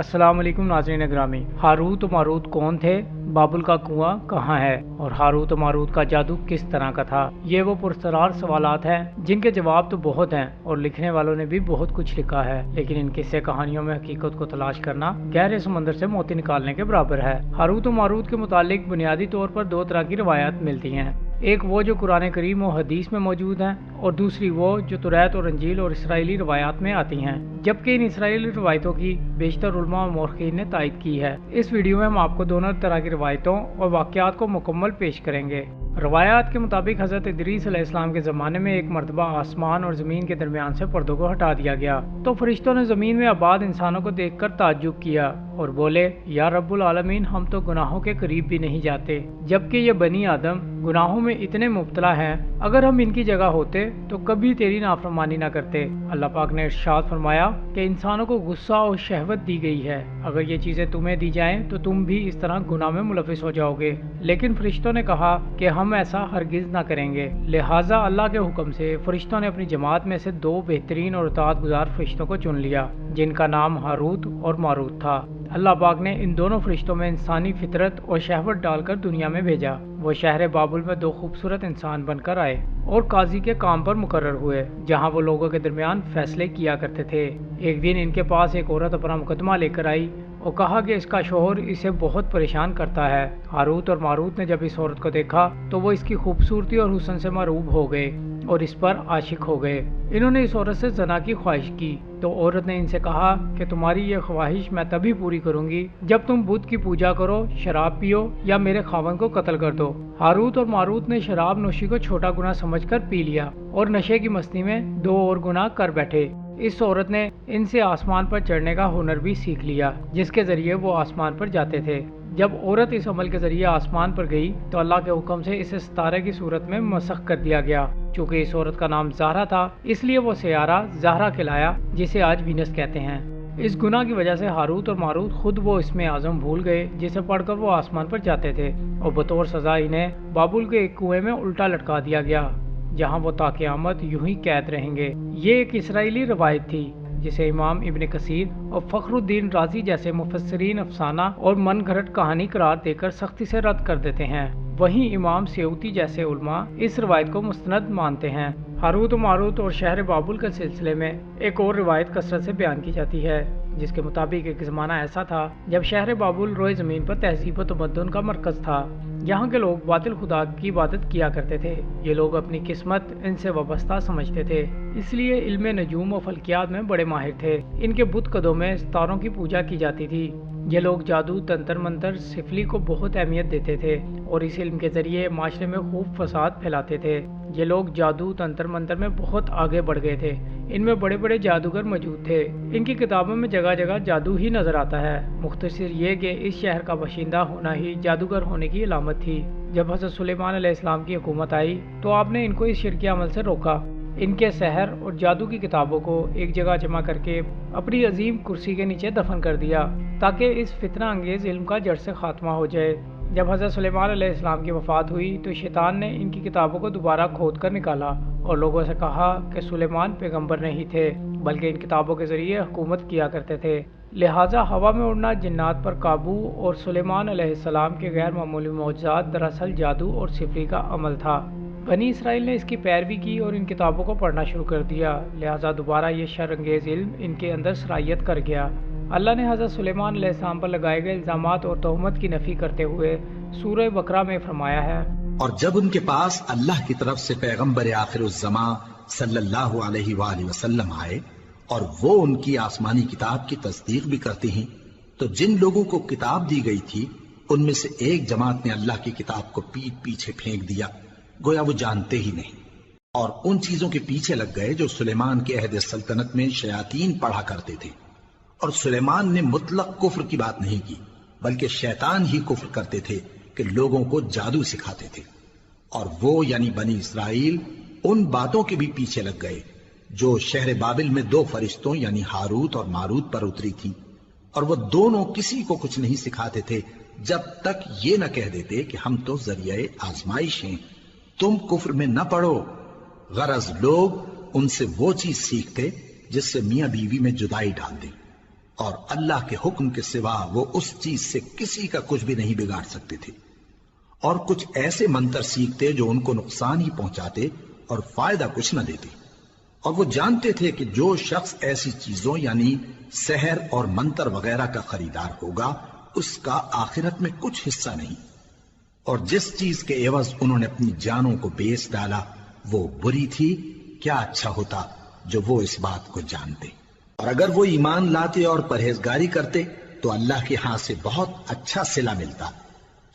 السلام علیکم ناظرین گرامی۔ ہاروت و ماروت کون تھے؟ بابل کا کنواں کہاں ہے؟ اور ہاروت و ماروت کا جادو کس طرح کا تھا؟ یہ وہ پراسرار سوالات ہیں جن کے جواب تو بہت ہیں اور لکھنے والوں نے بھی بہت کچھ لکھا ہے، لیکن ان قصے کہانیوں میں حقیقت کو تلاش کرنا گہرے سمندر سے موتی نکالنے کے برابر ہے۔ ہاروت و ماروت کے متعلق بنیادی طور پر دو طرح کی روایات ملتی ہیں، ایک وہ جو قرآن کریم و حدیث میں موجود ہیں، اور دوسری وہ جو توریت اور انجیل اور اسرائیلی روایات میں آتی ہیں، جبکہ ان اسرائیلی روایتوں کی بیشتر علماء و مورخین نے تائید کی ہے۔ اس ویڈیو میں ہم آپ کو دونوں طرح کی روایتوں اور واقعات کو مکمل پیش کریں گے۔ روایات کے مطابق حضرت ادریس علیہ السلام کے زمانے میں ایک مرتبہ آسمان اور زمین کے درمیان سے پردوں کو ہٹا دیا گیا تو فرشتوں نے زمین میں آباد انسانوں کو دیکھ کر تعجب کیا اور بولے، یا رب العالمین، ہم تو گناہوں کے قریب بھی نہیں جاتے، جبکہ یہ بنی آدم گناہوں میں اتنے مبتلا ہیں، اگر ہم ان کی جگہ ہوتے تو کبھی تیری نافرمانی نہ کرتے۔ اللہ پاک نے ارشاد فرمایا کہ انسانوں کو غصہ اور شہوت دی گئی ہے، اگر یہ چیزیں تمہیں دی جائیں تو تم بھی اس طرح گناہ میں ملوث ہو جاؤ گے، لیکن فرشتوں نے کہا کہ ہم ایسا ہرگز نہ کریں گے۔ لہٰذا اللہ کے حکم سے فرشتوں نے اپنی جماعت میں سے دو بہترین اور اطاعت گزار فرشتوں کو چن لیا، جن کا نام ہاروت اور ماروت تھا۔ اللہ پاک نے ان دونوں فرشتوں میں انسانی فطرت اور شہوت ڈال کر دنیا میں بھیجا۔ وہ شہر بابل میں دو خوبصورت انسان بن کر آئے اور قاضی کے کام پر مقرر ہوئے، جہاں وہ لوگوں کے درمیان فیصلے کیا کرتے تھے۔ ایک دن ان کے پاس ایک عورت اپنا مقدمہ لے کر آئی اور کہا کہ اس کا شوہر اسے بہت پریشان کرتا ہے۔ ہاروت اور ماروت نے جب اس عورت کو دیکھا تو وہ اس کی خوبصورتی اور حسن سے مرعوب ہو گئے اور اس پر عاشق ہو گئے۔ انہوں نے اس عورت سے زنا کی خواہش کی تو عورت نے ان سے کہا کہ تمہاری یہ خواہش میں تبھی پوری کروں گی جب تم بت کی پوجا کرو، شراب پیو یا میرے خاوند کو قتل کر دو۔ ہاروت اور ماروت نے شراب نوشی کو چھوٹا گناہ سمجھ کر پی لیا اور نشے کی مستی میں دو اور گناہ کر بیٹھے۔ اس عورت نے ان سے آسمان پر چڑھنے کا ہنر بھی سیکھ لیا، جس کے ذریعے وہ آسمان پر جاتے تھے۔ جب عورت اس عمل کے ذریعے آسمان پر گئی تو اللہ کے حکم سے اسے ستارے کی صورت میں مسخ کر دیا گیا۔ چونکہ اس عورت کا نام زہرا تھا، اس لیے وہ سیارہ زہرا کہلایا، جسے آج وینس کہتے ہیں۔ اس گناہ کی وجہ سے ہاروت اور ماروت خود وہ اسم اعظم بھول گئے جسے پڑھ کر وہ آسمان پر جاتے تھے، اور بطور سزا انہیں بابل کے ایک کنویں میں الٹا لٹکا دیا گیا، جہاں وہ تا قیامت یوں ہی قید رہیں گے۔ یہ ایک اسرائیلی روایت تھی جسے امام ابن کثیر اور فخر الدین رازی جیسے مفسرین افسانہ اور من گھڑت کہانی قرار دے کر سختی سے رد کر دیتے ہیں۔ وہیں امام سیوطی جیسے علماء اس روایت کو مستند مانتے ہیں۔ ہاروت و ماروت اور شہر بابل کے سلسلے میں ایک اور روایت کثرت سے بیان کی جاتی ہے، جس کے مطابق ایک زمانہ ایسا تھا جب شہر بابل روئے زمین پر تہذیب و تمدن کا مرکز تھا۔ یہاں کے لوگ باطل خدا کی عبادت کیا کرتے تھے۔ یہ لوگ اپنی قسمت ان سے وابستہ سمجھتے تھے، اس لیے علم نجوم و فلکیات میں بڑے ماہر تھے۔ ان کے بت قدوں میں ستاروں کی پوجا کی جاتی تھی۔ یہ لوگ جادو، تنتر منتر، سفلی کو بہت اہمیت دیتے تھے اور اس علم کے ذریعے معاشرے میں خوب فساد پھیلاتے تھے۔ یہ لوگ جادو، تنتر منتر میں بہت آگے بڑھ گئے تھے۔ ان میں بڑے بڑے جادوگر موجود تھے۔ ان کی کتابوں میں جگہ جگہ جادو ہی نظر آتا ہے۔ مختصر یہ کہ اس شہر کا باشندہ ہونا ہی جادوگر ہونے کی علامت تھی۔ جب حضرت سلیمان علیہ السلام کی حکومت آئی تو آپ نے ان کو اس شرکی عمل سے روکا۔ ان کے سحر اور جادو کی کتابوں کو ایک جگہ جمع کر کے اپنی عظیم کرسی کے نیچے دفن کر دیا تاکہ اس فتنہ انگیز علم کا جڑ سے خاتمہ ہو جائے۔ جب حضرت سلیمان علیہ السلام کی وفات ہوئی تو شیطان نے ان کی کتابوں کو دوبارہ کھود کر نکالا اور لوگوں سے کہا کہ سلیمان پیغمبر نہیں تھے بلکہ ان کتابوں کے ذریعے حکومت کیا کرتے تھے۔ لہٰذا ہوا میں اڑنا، جنات پر قابو اور سلیمان علیہ السلام کے غیر معمولی معجزات دراصل جادو اور سفری کا عمل تھا۔ بنی اسرائیل نے اس کی پیروی کی اور ان کتابوں کو پڑھنا شروع کر دیا، لہٰذا دوبارہ یہ شر انگیز علم ان کے اندر سرایت کر گیا۔ اللہ نے حضرت سلیمان علیہ السلام پر لگائے گئے الزامات اور تہمت کی نفی کرتے ہوئے سورہ بقرہ میں فرمایا ہے، اور جب ان کے پاس اللہ کی طرف سے پیغمبر آخر الزماں صلی اللہ علیہ وآلہ وسلم آئے اور وہ ان کی آسمانی کتاب کی تصدیق بھی کرتے ہیں، تو جن لوگوں کو کتاب دی گئی تھی ان میں سے ایک جماعت نے اللہ کی کتاب کو پیٹ پیچھے پھینک دیا، گویا وہ جانتے ہی نہیں، اور ان چیزوں کے پیچھے لگ گئے جو سلیمان کے عہد سلطنت میں شیاطین پڑھا کرتے تھے۔ اور سلیمان نے مطلق کفر کی بات نہیں کی، بلکہ شیطان ہی کفر کرتے تھے کہ لوگوں کو جادو سکھاتے تھے۔ اور وہ یعنی بنی اسرائیل ان باتوں کے بھی پیچھے لگ گئے جو شہر بابل میں دو فرشتوں یعنی ہاروت اور ماروت پر اتری تھی، اور وہ دونوں کسی کو کچھ نہیں سکھاتے تھے جب تک یہ نہ کہہ دیتے کہ ہم تو ذریعہ آزمائش ہیں، تم کفر میں نہ پڑو۔ غرض لوگ ان سے وہ چیز سیکھتے جس سے میاں بیوی میں جدائی ڈال دیں، اور اللہ کے حکم کے سوا وہ اس چیز سے کسی کا کچھ بھی نہیں بگاڑ سکتے تھے، اور کچھ ایسے منتر سیکھتے جو ان کو نقصان ہی پہنچاتے اور فائدہ کچھ نہ دیتے، اور وہ جانتے تھے کہ جو شخص ایسی چیزوں یعنی سحر اور منتر وغیرہ کا خریدار ہوگا اس کا آخرت میں کچھ حصہ نہیں، اور جس چیز کے عوض انہوں نے اپنی جانوں کو بیچ ڈالا وہ بری تھی۔ کیا اچھا ہوتا جو وہ اس بات کو جانتے، اور اگر وہ ایمان لاتے اور پرہیزگاری کرتے تو اللہ کے ہاں سے بہت اچھا صلہ ملتا۔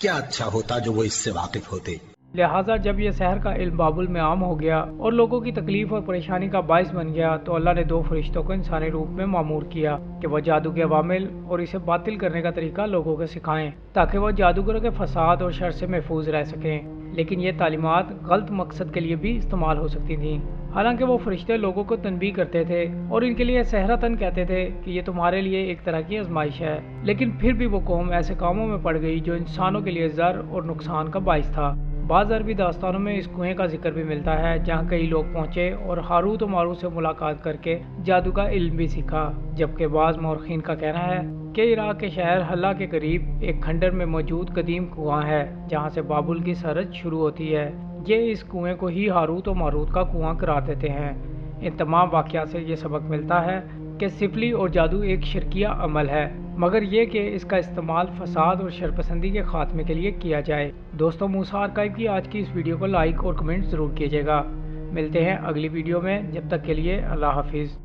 کیا اچھا ہوتا جو وہ اس سے واقف ہوتے۔ لہٰذا جب یہ سحر کا علم بابل میں عام ہو گیا اور لوگوں کی تکلیف اور پریشانی کا باعث بن گیا تو اللہ نے 2 فرشتوں کو انسانی روپ میں مامور کیا کہ وہ جادو کے عوامل اور اسے باطل کرنے کا طریقہ لوگوں کو سکھائیں تاکہ وہ جادوگروں کے فساد اور شر سے محفوظ رہ سکیں، لیکن یہ تعلیمات غلط مقصد کے لیے بھی استعمال ہو سکتی تھیں۔ حالانکہ وہ فرشتے لوگوں کو تنبیہ کرتے تھے اور ان کے لیے سحرتن کہتے تھے کہ یہ تمہارے لیے ایک طرح کی آزمائش ہے، لیکن پھر بھی وہ قوم ایسے کاموں میں پڑ گئی جو انسانوں کے لیے ضر اور نقصان کا باعث تھا۔ بعض عربی داستانوں میں اس کنویں کا ذکر بھی ملتا ہے جہاں کئی لوگ پہنچے اور ہاروت و ماروت سے ملاقات کر کے جادو کا علم بھی سیکھا، جبکہ بعض مورخین کا کہنا ہے کہ عراق کے شہر حلہ کے قریب ایک کھنڈر میں موجود قدیم کنواں ہے جہاں سے بابل کی سرحد شروع ہوتی ہے۔ یہ اس کنویں کو ہی ہاروت و ماروت کا کنواں قرار دیتے ہیں۔ ان تمام واقعات سے یہ سبق ملتا ہے کہ سفلی اور جادو ایک شرکیہ عمل ہے، مگر یہ کہ اس کا استعمال فساد اور شرپسندی کے خاتمے کے لیے کیا جائے۔ دوستو، موسیٰ آرکائیو کی آج کی اس ویڈیو کو لائک اور کمنٹ ضرور کیجیے گا۔ ملتے ہیں اگلی ویڈیو میں، جب تک کے لیے اللہ حافظ۔